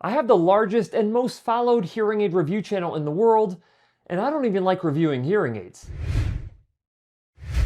I have the largest and most followed hearing aid review channel in the world, and I don't even like reviewing hearing aids.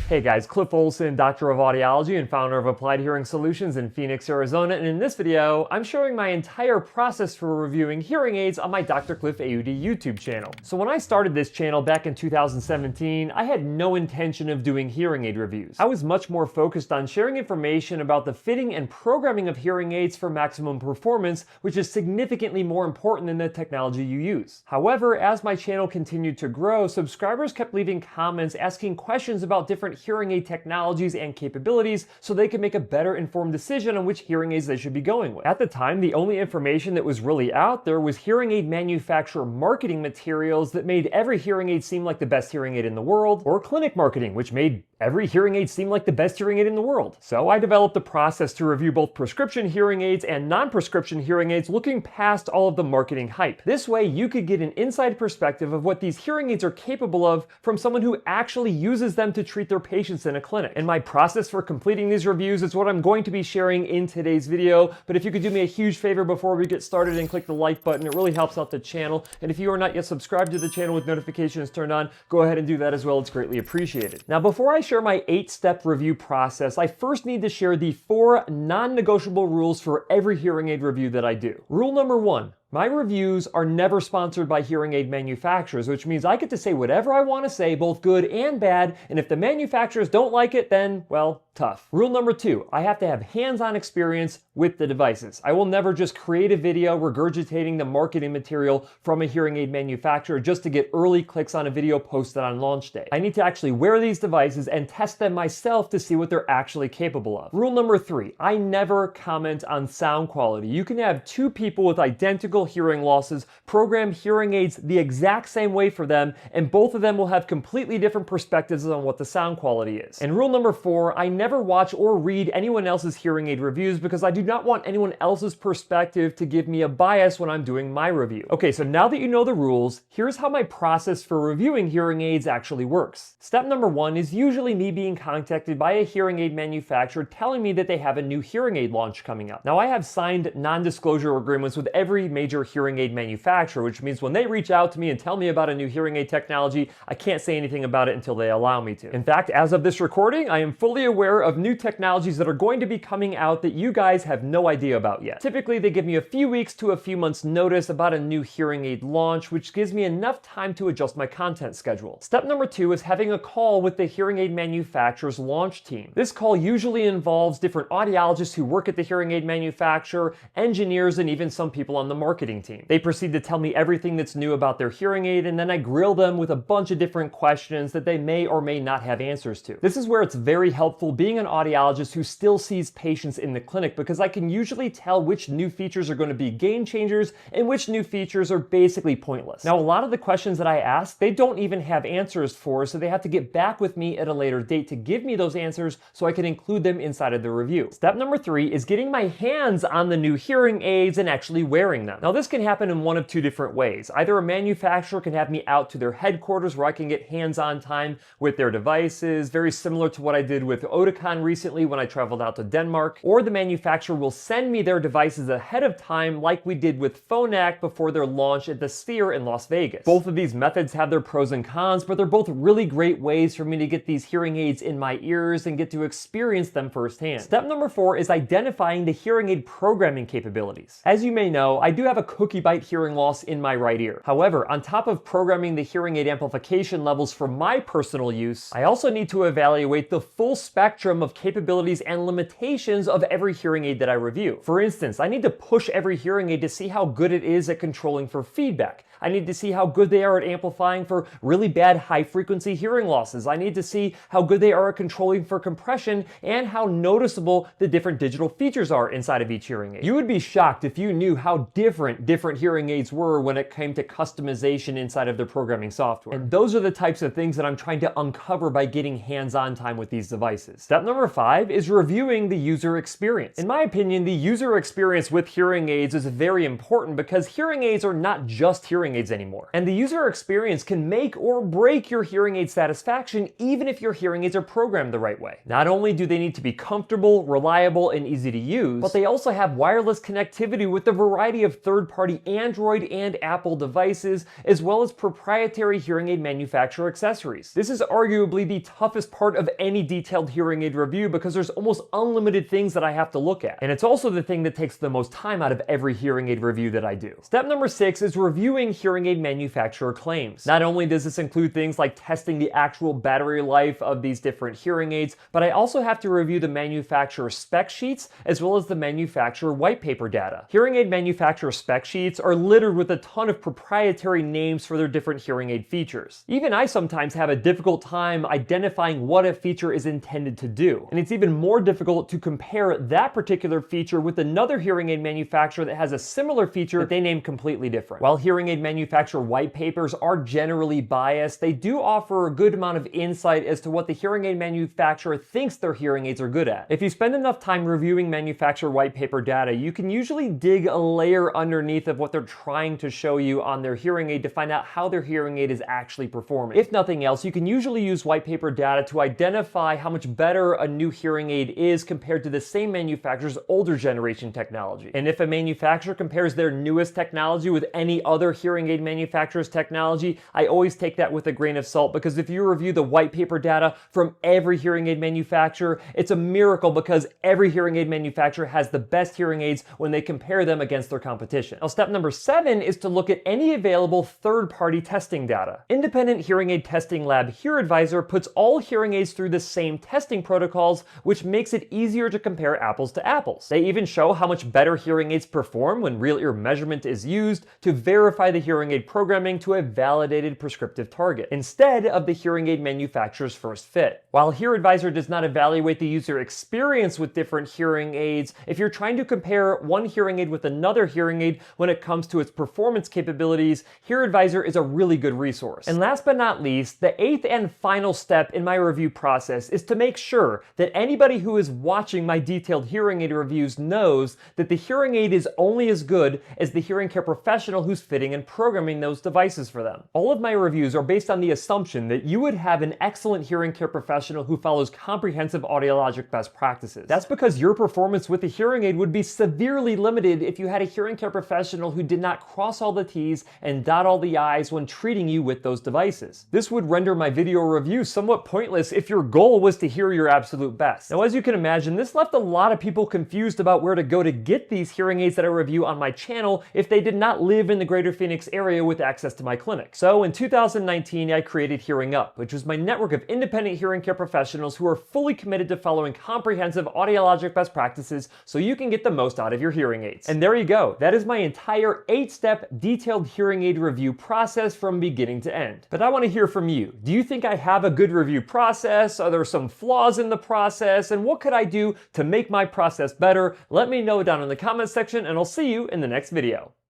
Hey guys, Cliff Olson, Doctor of Audiology and founder of Applied Hearing Solutions in Phoenix, Arizona, and in this video, I'm showing my entire process for reviewing hearing aids on my Dr. Cliff AuD YouTube channel. So when I started this channel back in 2017, I had no intention of doing hearing aid reviews. I was much more focused on sharing information about the fitting and programming of hearing aids for maximum performance, which is significantly more important than the technology you use. However, as my channel continued to grow, subscribers kept leaving comments asking questions about different hearing aid technologies and capabilities so they could make a better informed decision on which hearing aids they should be going with. At the time, the only information that was really out there was hearing aid manufacturer marketing materials that made every hearing aid seem like the best hearing aid in the world, or clinic marketing, which made every hearing aid seem like the best hearing aid in the world. So I developed a process to review both prescription hearing aids and non-prescription hearing aids, looking past all of the marketing hype. This way you could get an inside perspective of what these hearing aids are capable of from someone who actually uses them to treat their patients in a clinic. And my process for completing these reviews is what I'm going to be sharing in today's video. But if you could do me a huge favor before we get started and click the like button, it really helps out the channel. And if you are not yet subscribed to the channel with notifications turned on, go ahead and do that as well. It's greatly appreciated. Now, before I share my 8-step review process, I first need to share the 4 non-negotiable rules for every hearing aid review that I do. Rule number 1. My reviews are never sponsored by hearing aid manufacturers, which means I get to say whatever I want to say, both good and bad, and if the manufacturers don't like it, then, well, tough. Rule number 2, I have to have hands-on experience with the devices. I will never just create a video regurgitating the marketing material from a hearing aid manufacturer just to get early clicks on a video posted on launch day. I need to actually wear these devices and test them myself to see what they're actually capable of. Rule number 3, I never comment on sound quality. You can have 2 people with identical hearing losses program hearing aids the exact same way for them, and both of them will have completely different perspectives on what the sound quality is. And rule number 4, I never watch or read anyone else's hearing aid reviews because I do not want anyone else's perspective to give me a bias when I'm doing my review. Okay, so now that you know the rules, here's how my process for reviewing hearing aids actually works. Step number 1 is usually me being contacted by a hearing aid manufacturer telling me that they have a new hearing aid launch coming up. Now, I have signed non-disclosure agreements with every major hearing aid manufacturer, which means when they reach out to me and tell me about a new hearing aid technology, I can't say anything about it until they allow me to. In fact, as of this recording, I am fully aware of new technologies that are going to be coming out that you guys have no idea about yet. Typically, they give me a few weeks to a few months notice about a new hearing aid launch, which gives me enough time to adjust my content schedule. Step number 2 is having a call with the hearing aid manufacturer's launch team. This call usually involves different audiologists who work at the hearing aid manufacturer, engineers, and even some people on the marketing team. They proceed to tell me everything that's new about their hearing aid, and then I grill them with a bunch of different questions that they may or may not have answers to. This is where it's very helpful being an audiologist who still sees patients in the clinic, because I can usually tell which new features are going to be game changers and which new features are basically pointless. Now, a lot of the questions that I ask, they don't even have answers for, so they have to get back with me at a later date to give me those answers so I can include them inside of the review. Step number 3 is getting my hands on the new hearing aids and actually wearing them. Now, this can happen in one of 2 different ways. Either a manufacturer can have me out to their headquarters where I can get hands-on time with their devices, very similar to what I did with Oticon recently when I traveled out to Denmark, or the manufacturer will send me their devices ahead of time like we did with Phonak before their launch at the Sphere in Las Vegas. Both of these methods have their pros and cons, but they're both really great ways for me to get these hearing aids in my ears and get to experience them firsthand. Step number 4 is identifying the hearing aid programming capabilities. As you may know, I do have a cookie bite hearing loss in my right ear. However, on top of programming the hearing aid amplification levels for my personal use, I also need to evaluate the full spectrum of capabilities and limitations of every hearing aid that I review. For instance, I need to push every hearing aid to see how good it is at controlling for feedback. I need to see how good they are at amplifying for really bad high-frequency hearing losses. I need to see how good they are at controlling for compression and how noticeable the different digital features are inside of each hearing aid. You would be shocked if you knew how different hearing aids were when it came to customization inside of their programming software. And those are the types of things that I'm trying to uncover by getting hands-on time with these devices. Step number 5 is reviewing the user experience. In my opinion, the user experience with hearing aids is very important because hearing aids are not just hearing hearing aids anymore. And the user experience can make or break your hearing aid satisfaction even if your hearing aids are programmed the right way. Not only do they need to be comfortable, reliable, and easy to use, but they also have wireless connectivity with a variety of third-party Android and Apple devices, as well as proprietary hearing aid manufacturer accessories. This is arguably the toughest part of any detailed hearing aid review because there's almost unlimited things that I have to look at. And it's also the thing that takes the most time out of every hearing aid review that I do. Step number 6 is reviewing hearing aid manufacturer claims. Not only does this include things like testing the actual battery life of these different hearing aids, but I also have to review the manufacturer spec sheets as well as the manufacturer white paper data. Hearing aid manufacturer spec sheets are littered with a ton of proprietary names for their different hearing aid features. Even I sometimes have a difficult time identifying what a feature is intended to do, and it's even more difficult to compare that particular feature with another hearing aid manufacturer that has a similar feature that they name completely different. While hearing aid manufacturer white papers are generally biased, they do offer a good amount of insight as to what the hearing aid manufacturer thinks their hearing aids are good at. If you spend enough time reviewing manufacturer white paper data, you can usually dig a layer underneath of what they're trying to show you on their hearing aid to find out how their hearing aid is actually performing. If nothing else, you can usually use white paper data to identify how much better a new hearing aid is compared to the same manufacturer's older generation technology. And if a manufacturer compares their newest technology with any other hearing aid manufacturer's technology, I always take that with a grain of salt, because if you review the white paper data from every hearing aid manufacturer, it's a miracle because every hearing aid manufacturer has the best hearing aids when they compare them against their competition. Now, step number 7 is to look at any available third-party testing data. Independent hearing aid testing lab HearAdvisor puts all hearing aids through the same testing protocols, which makes it easier to compare apples to apples. They even show how much better hearing aids perform when real ear measurement is used to verify the hearing aid programming to a validated prescriptive target, instead of the hearing aid manufacturer's first fit. While HearAdvisor does not evaluate the user experience with different hearing aids, if you're trying to compare one hearing aid with another hearing aid when it comes to its performance capabilities, HearAdvisor is a really good resource. And last but not least, the 8th and final step in my review process is to make sure that anybody who is watching my detailed hearing aid reviews knows that the hearing aid is only as good as the hearing care professional who's fitting and programming those devices for them. All of my reviews are based on the assumption that you would have an excellent hearing care professional who follows comprehensive audiologic best practices. That's because your performance with the hearing aid would be severely limited if you had a hearing care professional who did not cross all the T's and dot all the I's when treating you with those devices. This would render my video review somewhat pointless if your goal was to hear your absolute best. Now, as you can imagine, this left a lot of people confused about where to go to get these hearing aids that I review on my channel if they did not live in the greater Phoenix area with access to my clinic. So in 2019, I created Hearing Up, which was my network of independent hearing care professionals who are fully committed to following comprehensive audiologic best practices so you can get the most out of your hearing aids. And there you go. That is my entire 8-step detailed hearing aid review process from beginning to end. But I want to hear from you. Do you think I have a good review process? Are there some flaws in the process? And what could I do to make my process better? Let me know down in the comments section, and I'll see you in the next video.